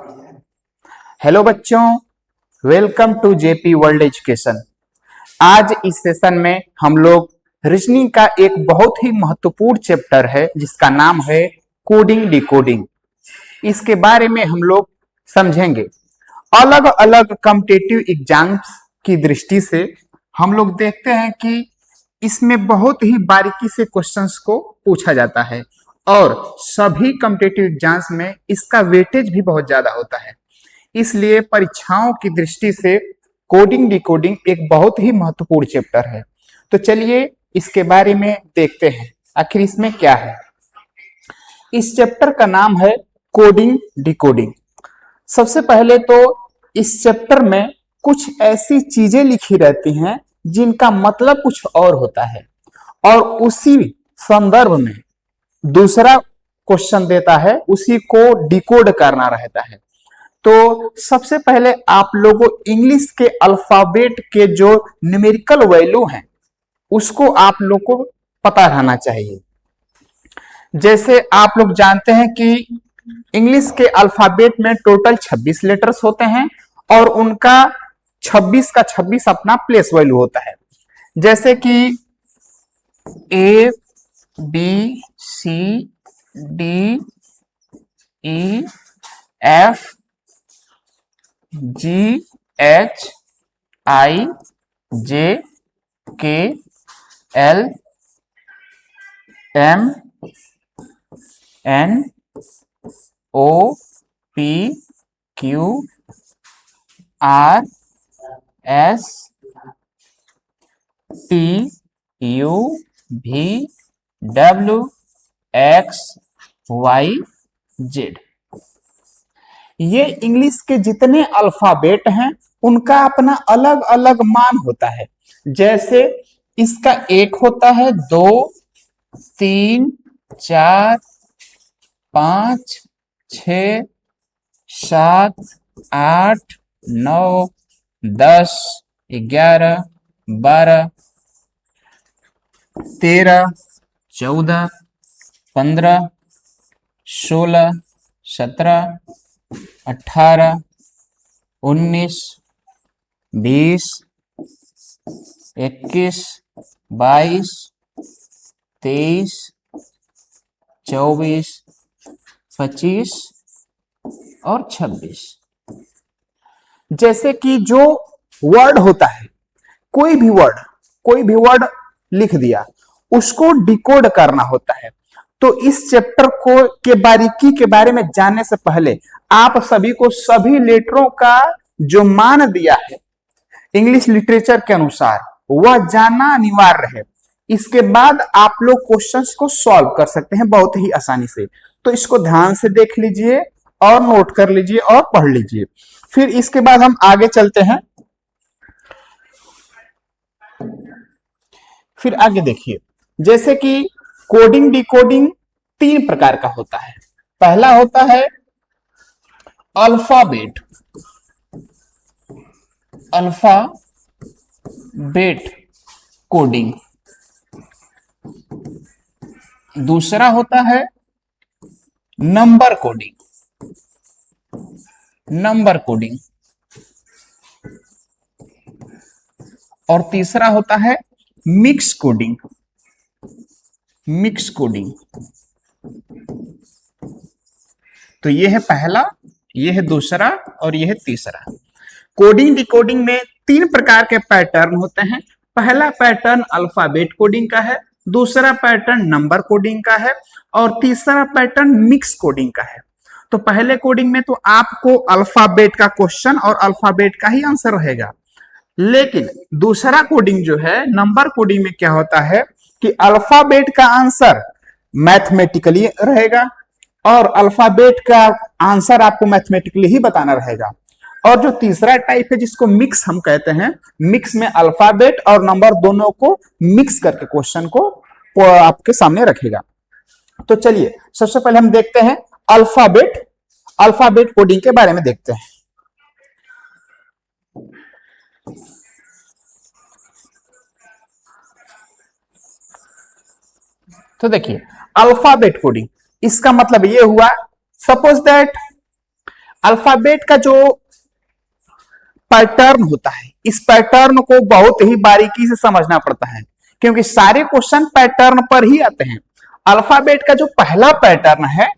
Hello बच्चों, welcome to JP world education. आज इस सेशन में हम लोग रीजनिंग का एक बहुत ही महत्वपूर्ण चैप्टर है जिसका नाम है कोडिंग डिकोडिंग। इसके बारे में हम लोग समझेंगे। अलग अलग कॉम्पिटिटिव एग्जाम्स की दृष्टि से हम लोग देखते हैं कि इसमें बहुत ही बारीकी से क्वेश्चंस को पूछा जाता है और सभी कॉम्पिटिटिव एग्जाम्स में इसका वेटेज भी बहुत ज्यादा होता है। इसलिए परीक्षाओं की दृष्टि से कोडिंग डिकोडिंग एक बहुत ही महत्वपूर्ण चैप्टर है। तो चलिए इसके बारे में देखते हैं आखिर इसमें क्या है। इस चैप्टर का नाम है कोडिंग डिकोडिंग। सबसे पहले तो इस चैप्टर में कुछ ऐसी चीजें लिखी रहती हैं जिनका मतलब कुछ और होता है और उसी संदर्भ में दूसरा क्वेश्चन देता है, उसी को डिकोड करना रहता है। तो सबसे पहले आप लोगों को इंग्लिश के अल्फाबेट के जो न्यूमेरिकल वैल्यू हैं उसको आप लोग को पता रहना चाहिए। जैसे आप लोग जानते हैं कि इंग्लिश के अल्फाबेट में टोटल 26 लेटर्स होते हैं और उनका 26 का 26 अपना प्लेस वैल्यू होता है। जैसे कि A B C D E F G H I J K L M N O P Q R S T U V W X Y Z. ये इंग्लिश के जितने अल्फाबेट हैं उनका अपना अलग अलग मान होता है। जैसे इसका एक होता है 2 3 4 5 6 7 8 9 10 11 12 13 14 15 16 17 18 19 20 21 22 23 24 25 और 26। जैसे कि जो वर्ड होता है, कोई भी वर्ड लिख दिया उसको डिकोड करना होता है। तो इस चैप्टर को के बारीकी के बारे में जानने से पहले आप सभी को सभी लेटरों का जो मान दिया है इंग्लिश लिटरेचर के अनुसार वह जानना अनिवार्य है। इसके बाद आप लोग क्वेश्चंस को सॉल्व कर सकते हैं बहुत ही आसानी से। तो इसको ध्यान से देख लीजिए और नोट कर लीजिए और पढ़ लीजिए। फिर इसके बाद हम आगे चलते हैं। फिर आगे देखिए, जैसे कि कोडिंग डिकोडिंग 3 प्रकार का होता है। पहला होता है अल्फाबेट कोडिंग। दूसरा होता है नंबर कोडिंग और तीसरा होता है मिक्स कोडिंग। तो ये है पहला, ये है दूसरा और ये है तीसरा। कोडिंग डिकोडिंग में 3 प्रकार के पैटर्न होते हैं। पहला पैटर्न अल्फाबेट कोडिंग का है, दूसरा पैटर्न नंबर कोडिंग का है और तीसरा पैटर्न मिक्स कोडिंग का है। तो पहले कोडिंग में तो आपको अल्फाबेट का क्वेश्चन और अल्फाबेट का ही आंसर रहेगा, लेकिन दूसरा कोडिंग जो है नंबर कोडिंग में क्या होता है कि अल्फाबेट का आंसर मैथमेटिकली रहेगा और अल्फाबेट का आंसर आपको मैथमेटिकली ही बताना रहेगा। और जो तीसरा टाइप है जिसको मिक्स हम कहते हैं, मिक्स में अल्फाबेट और नंबर दोनों को मिक्स करके क्वेश्चन को आपके सामने रखेगा। तो चलिए सबसे पहले हम देखते हैं अल्फाबेट कोडिंग के बारे में देखते हैं। तो देखिए अल्फाबेट कोडिंग, इसका मतलब ये हुआ, सपोज दैट अल्फाबेट का जो पैटर्न होता है, इस पैटर्न को बहुत ही बारीकी से समझना पड़ता है, क्योंकि सारे क्वेश्चन पैटर्न पर ही आते हैं। अल्फाबेट का जो पहला पैटर्न है,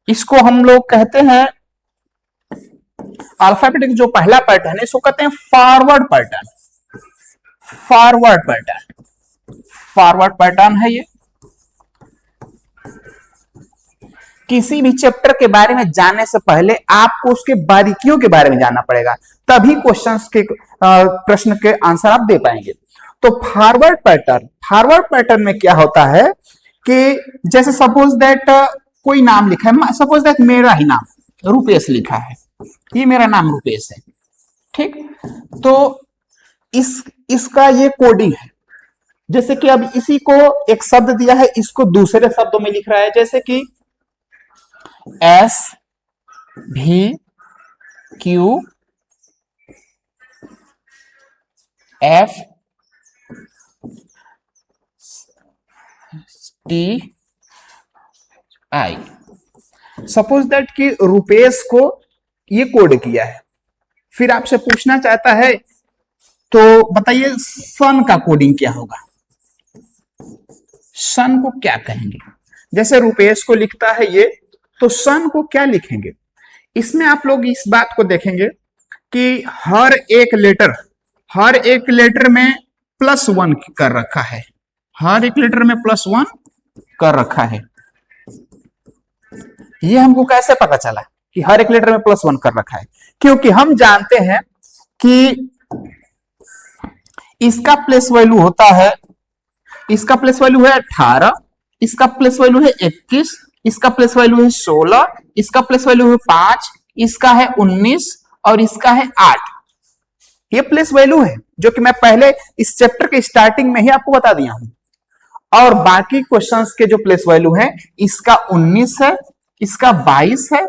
इसको हम लोग कहते हैं, अल्फाबेट का जो पहला पैटर्न है इसको कहते हैं forward pattern. Forward pattern, forward pattern है ये। किसी भी चैप्टर के बारे में जानने से पहले आपको उसके बारीकियों के बारे में जानना पड़ेगा, तभी क्वेश्चंस के प्रश्न के आंसर आप दे पाएंगे। तो फॉरवर्ड पैटर्न, फॉरवर्ड पैटर्न में क्या होता है कि जैसे सपोज दैट कोई नाम लिखा है, सपोज दैट मेरा ही नाम रुपेश लिखा है, ये मेरा नाम रुपेश है, ठीक। तो इसका ये कोडिंग है। जैसे कि अब इसी को एक शब्द दिया है, इसको दूसरे शब्दों में लिख रहा है, जैसे कि SVQ FTI। सपोज दैट कि रुपेश को ये कोड किया है, फिर आपसे पूछना चाहता है तो बताइए सन का कोडिंग क्या होगा, सन को क्या कहेंगे। जैसे रुपेश को लिखता है ये, तो सन को क्या लिखेंगे। इसमें आप लोग इस बात को देखेंगे कि हर एक लेटर में +1 कर रखा है, हर एक लेटर में +1 कर रखा है। ये हमको कैसे पता चला कि हर एक लेटर में +1 कर रखा है? क्योंकि हम जानते हैं कि इसका प्लेस वैल्यू होता है, इसका प्लेस वैल्यू है 18, इसका प्लेस वैल्यू है 21, इसका प्लेस वैल्यू है 16, इसका प्लेस वैल्यू है 5, इसका है 19 और इसका है 8। ये प्लेस वैल्यू है जो कि मैं पहले इस चैप्टर के स्टार्टिंग में ही आपको बता दिया हूं। और बाकी क्वेश्चंस के जो प्लेस वैल्यू है, इसका 19 है, इसका 22 है,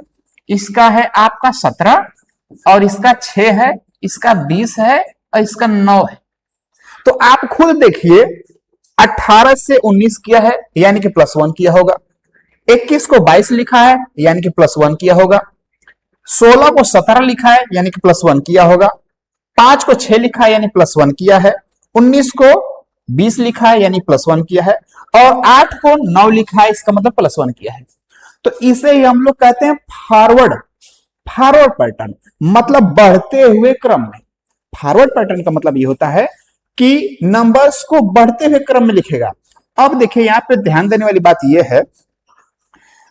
इसका है आपका 17 और इसका 6 है, इसका 20 है और इसका 9 है। तो आप खुद देखिए, 18 से 19 किया है यानी कि +1 किया होगा, 21 को 22 लिखा है यानी कि +1 किया होगा, 16 को 17 लिखा है यानी कि +1 किया होगा, 5 को 6 लिखा है यानी +1 किया है, 19 को 20 लिखा है यानी +1 किया है और 8 को 9 लिखा है, इसका मतलब +1 किया है। तो इसे ही हम लोग कहते हैं फॉरवर्ड पैटर्न, मतलब बढ़ते हुए क्रम में। फॉरवर्ड पैटर्न का मतलब ये होता है कि नंबर्स को बढ़ते हुए क्रम में लिखेगा। अब देखिए यहां पे ध्यान देने वाली बात यह है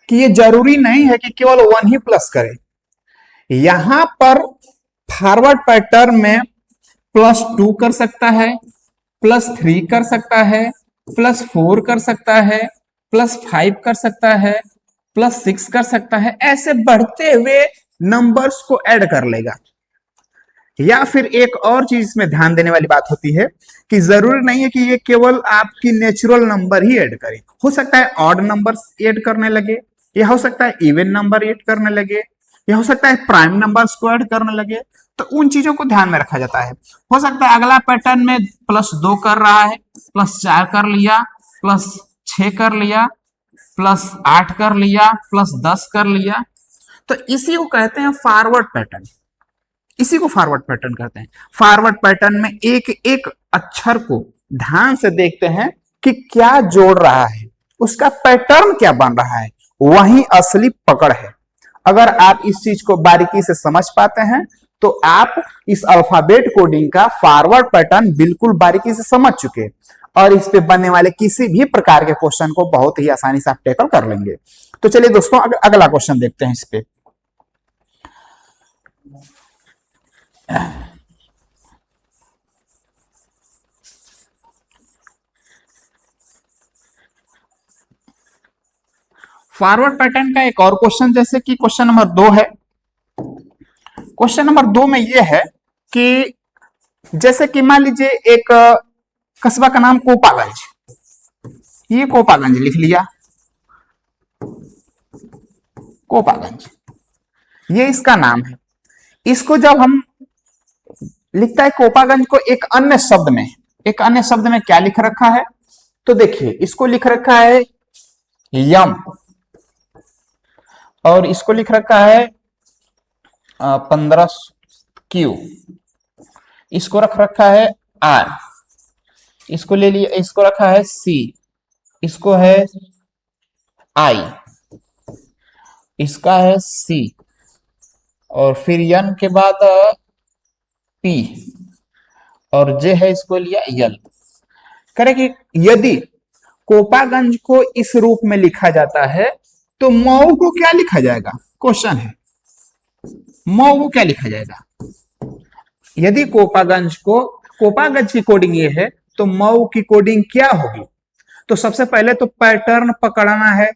कि ये जरूरी नहीं है कि केवल 1 ही प्लस करे। यहां पर फॉरवर्ड पैटर्न में +2 कर सकता है, +3 कर सकता है, +4 कर सकता है, +5 कर सकता है, +6 कर सकता है। ऐसे बढ़ते हुए नंबर्स को ऐड कर लेगा। या फिर एक और चीज इसमें ध्यान देने वाली बात होती है कि जरूरी नहीं है कि ये केवल आपकी नेचुरल नंबर ही ऐड करे। हो सकता है ऑड नंबर्स ऐड करने लगे, या हो सकता है इवन नंबर ऐड करने लगे, या हो सकता है प्राइम नंबर्स को ऐड करने लगे। तो उन चीजों को ध्यान में रखा जाता है। हो सकता है अगला पैटर्न में +2 कर रहा है, +4 कर लिया, +6 कर लिया, +8 कर लिया, +10 कर लिया। तो इसी को कहते हैं फॉरवर्ड पैटर्न, इसी को फॉरवर्ड पैटर्न कहते हैं। फॉरवर्ड पैटर्न में एक एक अक्षर को ध्यान से देखते हैं कि क्या जोड़ रहा है, उसका पैटर्न क्या बन रहा है, वही असली पकड़ है। अगर आप इस चीज को बारीकी से समझ पाते हैं तो आप इस अल्फाबेट कोडिंग का फॉरवर्ड पैटर्न बिल्कुल बारीकी से समझ चुके और इस पे बनने वाले किसी भी प्रकार के क्वेश्चन को बहुत ही आसानी से आप टैकल कर लेंगे। तो चलिए दोस्तों अगला क्वेश्चन देखते हैं इस पे। फॉरवर्ड पैटर्न का एक और क्वेश्चन, जैसे कि क्वेश्चन नंबर 2 है। क्वेश्चन नंबर 2 में यह है कि जैसे कि मान लीजिए एक कस्बा का नाम कोपागंज, ये कोपागंज लिख लिया, कोपागंज ये इसका नाम है। इसको जब हम लिखता है कोपागंज को एक अन्य शब्द में क्या लिख रखा है, तो देखिए इसको लिख रखा है यम और इसको लिख रखा है 15 क्यू, इसको रख रखा है आर, इसको ले लिया, इसको रखा है सी, इसको है आई, इसका है सी, और फिर एन के बाद पी, और जे है इसको लिया यल। करें कि यदि कोपागंज को इस रूप में लिखा जाता है तो मऊ को क्या लिखा जाएगा, क्वेश्चन है, मऊ को क्या लिखा जाएगा। यदि कोपागंज की कोडिंग ये है तो मऊ की कोडिंग क्या होगी। तो सबसे पहले तो पैटर्न पकड़ना है।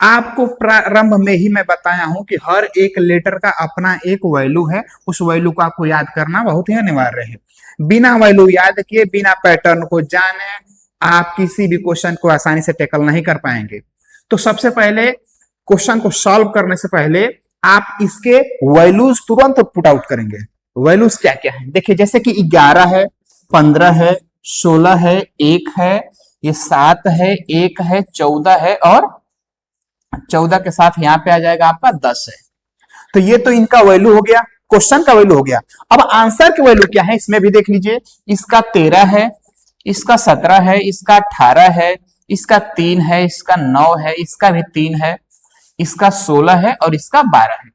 आपको प्रारंभ में ही मैं बताया हूं कि हर एक लेटर का अपना एक वैल्यू है, उस वैल्यू को आपको याद करना बहुत ही अनिवार्य है। बिना वैल्यू याद किए, बिना पैटर्न को जाने आप किसी भी क्वेश्चन को आसानी से टैकल नहीं कर पाएंगे। तो सबसे पहले क्वेश्चन को सॉल्व करने से पहले आप इसके वैल्यूज तुरंत पुट आउट करेंगे। वैल्यूज क्या क्या है देखिए, जैसे कि 11 है, 15 है, 16 है, 1 है, ये 7 है, 1 है, 14 है, और 14 के साथ यहां पे आ जाएगा आपका 10 है। तो ये तो इनका वैल्यू हो गया, क्वेश्चन का वैल्यू हो गया। अब आंसर की वैल्यू क्या है इसमें भी देख लीजिए। इसका 13 है, इसका 17 है, इसका 18 है, इसका 3 है, इसका 9 है, इसका भी 3 है, इसका 16 है, और इसका 12 है।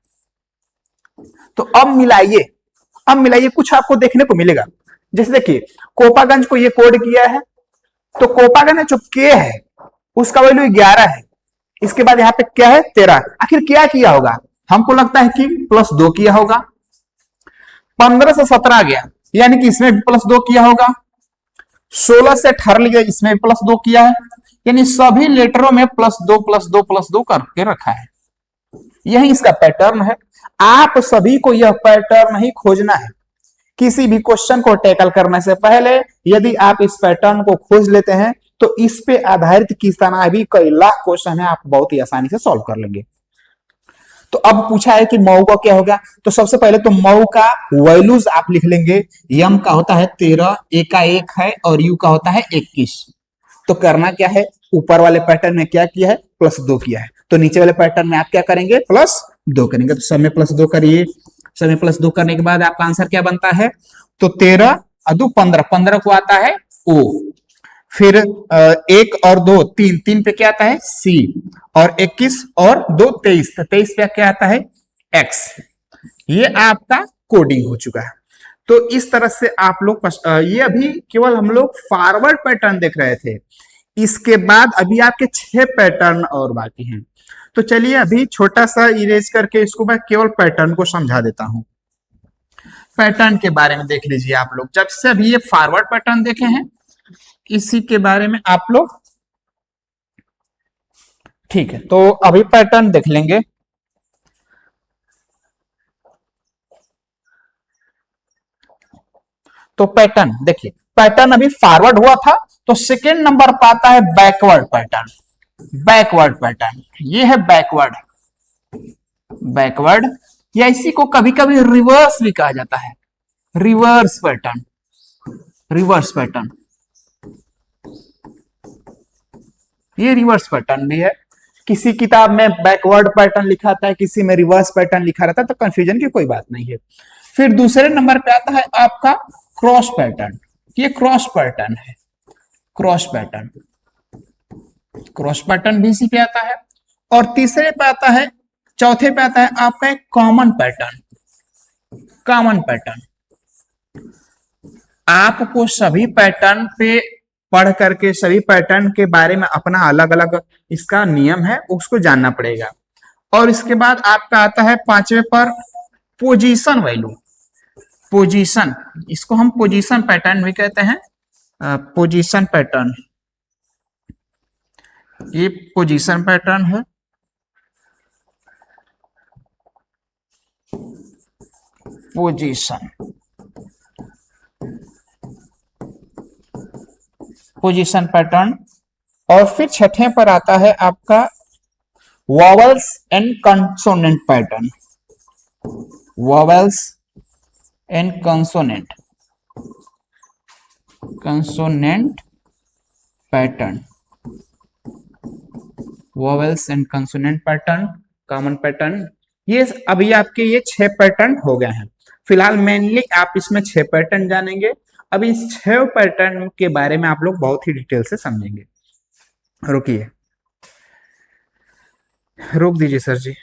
तो अब मिलाइए कुछ आपको देखने को मिलेगा। जैसे देखिए, कोपागंज को ये कोड किया है, तो कोपागंज जो के है उसका वैल्यू 11 है, इसके बाद यहाँ पे क्या है 13। आखिर क्या किया होगा, हमको लगता है कि +2 किया होगा। 15 से 17 गया, यानी कि इसमें भी +2 किया होगा। 16 से 18 लिया, इसमें भी +2 किया है, यानी सभी लेटरों में +2 +2 +2 करके रखा है। यही इसका पैटर्न है। आप सभी को यह पैटर्न ही खोजना है। किसी भी क्वेश्चन को टैकल करने से पहले यदि आप इस पैटर्न को खोज लेते हैं तो इस पे आधारित किस तरह भी कई लाख क्वेश्चन है, आप बहुत ही आसानी से सॉल्व कर लेंगे। तो अब पूछा है कि मऊ का क्या होगा, तो सबसे पहले तो मऊ का वैल्यूज आप लिख लेंगे। यम का होता है 13, ए का 1 है, और यू का होता है 21। तो करना क्या है, ऊपर वाले पैटर्न में क्या किया है, +2 किया है, तो नीचे वाले पैटर्न में आप क्या करेंगे, +2 करेंगे। तो सब में +2 करिए। सब में +2 करने के बाद आपका आंसर क्या बनता है, तो 13 और 15, 15 को आता है ओ, फिर 1 और 2 3, 3 पे क्या आता है सी, और 21 और 2 23, तो 23 पे क्या आता है एक्स। ये आपका कोडिंग हो चुका है। तो इस तरह से आप लोग ये अभी केवल हम लोग फॉरवर्ड पैटर्न देख रहे थे, इसके बाद अभी आपके 6 पैटर्न और बाकी हैं। तो चलिए अभी छोटा सा इरेज करके इसको मैं केवल पैटर्न को समझा देता हूं। पैटर्न के बारे में देख लीजिए आप लोग, जब से अभी ये फॉरवर्ड पैटर्न देखे हैं इसी के बारे में आप लोग, ठीक है। तो अभी पैटर्न देख लेंगे। तो पैटर्न देखिए, पैटर्न अभी फॉरवर्ड हुआ था, तो सेकेंड नंबर पर आता है बैकवर्ड पैटर्न। बैकवर्ड पैटर्न ये है बैकवर्ड, बैकवर्ड, या इसी को कभी कभी रिवर्स भी कहा जाता है, रिवर्स पैटर्न, रिवर्स पैटर्न, ये रिवर्स पैटर्न भी है। किसी किताब में बैकवर्ड पैटर्न लिखा था, किसी में रिवर्स पैटर्न लिखा रहता है, तो कंफ्यूजन की कोई बात नहीं है। फिर दूसरे नंबर पे आता है आपका क्रॉस पैटर्न, ये क्रॉस पैटर्न है, क्रॉस पैटर्न, क्रॉस पैटर्न भी इसी पे आता है। और तीसरे पे आता है, चौथे पे आता है आपका कॉमन पैटर्न, कॉमन पैटर्न। आपको सभी पैटर्न पे पढ़ करके सभी पैटर्न के बारे में अपना अलग अलग इसका नियम है, उसको जानना पड़ेगा। और इसके बाद आपका आता है पांचवे पर पोजीशन वैल्यू, पोजीशन, इसको हम पोजीशन पैटर्न भी कहते हैं, पोजीशन पैटर्न, ये पोजीशन पैटर्न है। Position, position pattern. और फिर छठे पर आता है आपका vowels and consonant pattern, vowels and consonant, consonant pattern, vowels and consonant pattern, common pattern, ये अभी आपके ये 6 पैटर्न हो गए हैं। फिलहाल मेनली आप इसमें 6 पैटर्न जानेंगे। अभी इस 6 पैटर्न के बारे में आप लोग बहुत ही डिटेल से समझेंगे। रुकिए, रोक दीजिए सर जी।